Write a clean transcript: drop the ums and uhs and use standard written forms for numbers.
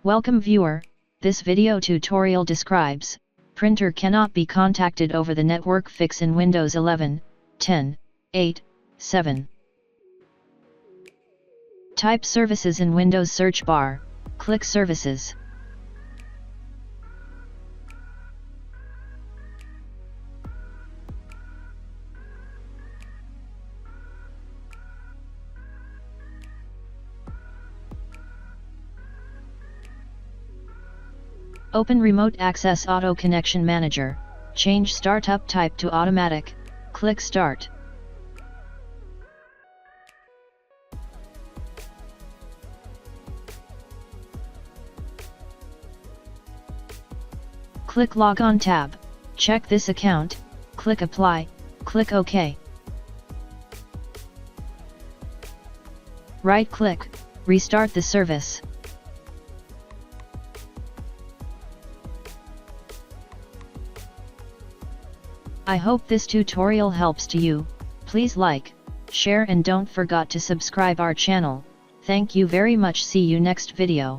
Welcome viewer, this video tutorial describes, printer cannot be contacted over the network fix in Windows 11, 10, 8, 7. Type services in Windows search bar, click services. Open Remote Access Auto Connection Manager, change Startup type to Automatic, click Start. Click Log On tab, check this account, click Apply, click OK. Right-click, restart the service. I hope this tutorial helps to you. Please like, share and don't forget to subscribe our channel. Thank you very much. See you next video.